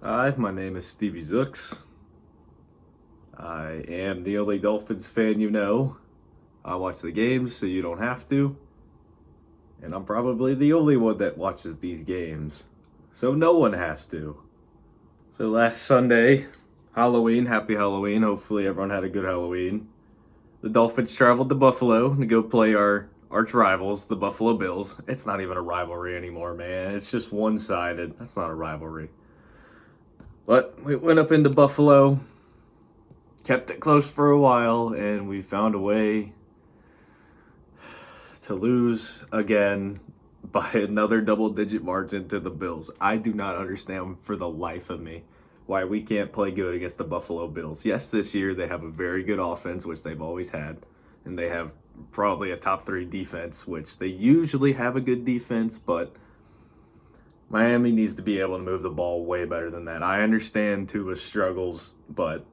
Hi, my name is Stevie Zooks. I am the only Dolphins fan you know. I watch the games so you don't have to. And I'm probably the only one that watches these games. So no one has to. So last Sunday, Halloween, happy Halloween. Hopefully everyone had a good Halloween. The Dolphins traveled to Buffalo to go play our arch rivals, the Buffalo Bills. It's not even a rivalry anymore, man. It's just one-sided. That's not a rivalry. But we went up into Buffalo, kept it close for a while, and we found a way to lose again by another double-digit margin to the Bills. I do not understand for the life of me why we can't play good against the Buffalo Bills. Yes, this year they have a very good offense, which they've always had, and they have probably a top 3 defense, which they usually have a good defense, but Miami needs to be able to move the ball way better than that. I understand Tua's struggles, but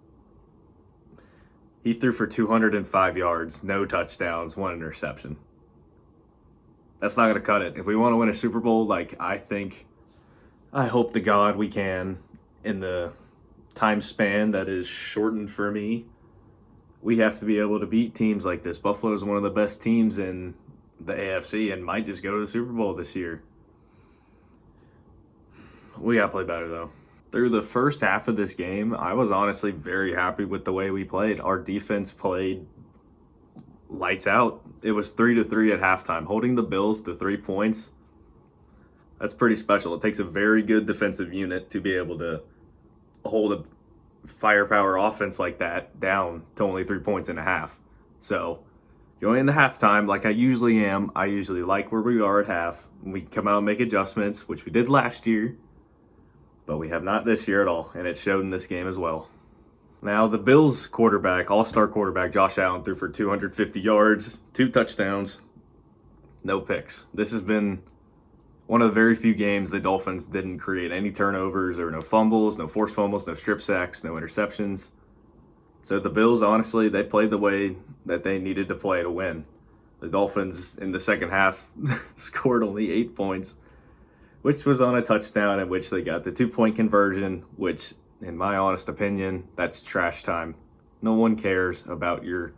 he threw for 205 yards, no touchdowns, 1 interception. That's not going to cut it. If we want to win a Super Bowl, I hope to God we can, in the time span that is shortened for me, we have to be able to beat teams like this. Buffalo is one of the best teams in the AFC and might just go to the Super Bowl this year. We got to play better, though. Through the first half of this game, I was honestly very happy with the way we played. Our defense played lights out. It was 3-3 at halftime. Holding the Bills to 3 points, that's pretty special. It takes a very good defensive unit to be able to hold a firepower offense like that down to only 3 points in a half. So going into halftime, like I usually am, I usually like where we are at half. We come out and make adjustments, which we did last year, but we have not this year at all, and it showed in this game as well. Now, the Bills quarterback, all-star quarterback, Josh Allen, threw for 250 yards, 2 touchdowns, no picks. This has been one of the very few games the Dolphins didn't create any turnovers. There were no fumbles, no forced fumbles, no strip sacks, no interceptions. So the Bills, honestly, they played the way that they needed to play to win. The Dolphins, in the second half, scored only 8 points, which was on a touchdown, in which they got the 2-point conversion, which, in my honest opinion, that's trash time. No one cares about your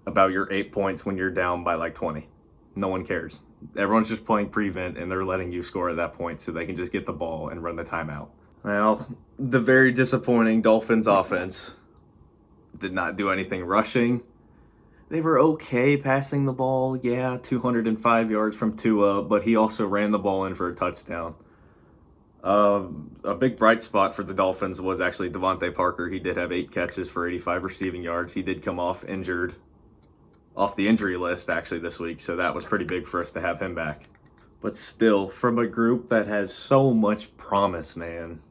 8 points when you're down by like 20. No one cares. Everyone's just playing prevent, and they're letting you score at that point so they can just get the ball and run the timeout. Well, the very disappointing Dolphins offense did not do anything rushing. They were okay passing the ball. Yeah, 205 yards from Tua, but he also ran the ball in for a touchdown. A big bright spot for the Dolphins was actually Devontae Parker. He did have 8 catches for 85 receiving yards. He did come off the injury list actually this week, so that was pretty big for us to have him back. But still, from a group that has so much promise, man.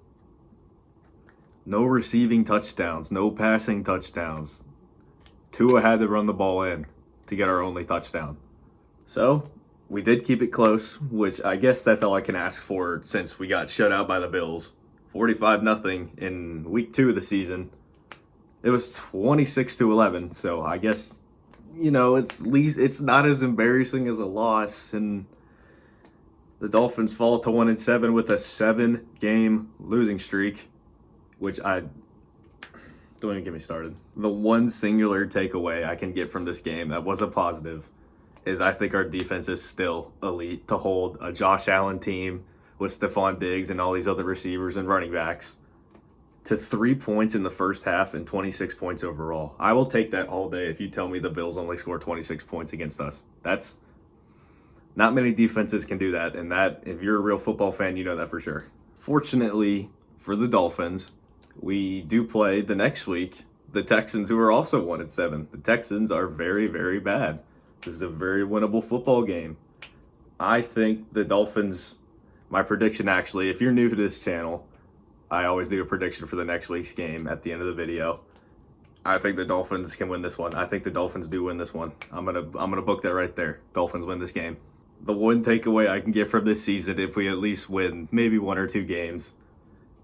No receiving touchdowns, no passing touchdowns. Tua had to run the ball in to get our only touchdown. So we did keep it close, which I guess that's all I can ask for since we got shut out by the Bills. 45-0 in week 2 of the season. It was 26-11, so I guess, it's not as embarrassing as a loss, and the Dolphins fall to 1-7 with a 7-game losing streak, which don't even get me started. The one singular takeaway I can get from this game that was a positive is I think our defense is still elite to hold a Josh Allen team with Stephon Diggs and all these other receivers and running backs to 3 points in the first half and 26 points overall. I will take that all day if you tell me the Bills only scored 26 points against us. That's not many defenses can do that, and that, if you're a real football fan, you know that for sure. Fortunately for the Dolphins, we do play the next week the Texans, who are also 1-7. The Texans are very, very bad. This is a very winnable football game. I think the Dolphins, my prediction actually, if you're new to this channel, I always do a prediction for the next week's game at the end of the video. I think the Dolphins can win this one. I think the Dolphins do win this one. I'm gonna book that right there. Dolphins win this game. The one takeaway I can get from this season, if we at least win maybe 1 or 2 games,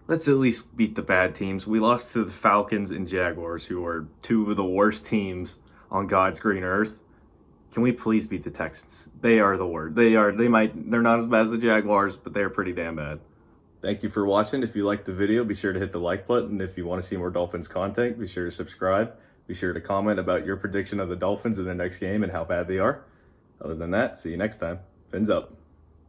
let's at least beat the bad teams. We lost to the Falcons and Jaguars, who are 2 of the worst teams on God's green earth. Can we please beat the Texans? They are the word. They're not as bad as the Jaguars, but they are pretty damn bad. Thank you for watching. If you liked the video, be sure to hit the like button. If you want to see more Dolphins content, be sure to subscribe. Be sure to comment about your prediction of the Dolphins in their next game and how bad they are. Other than that, see you next time. Fins up.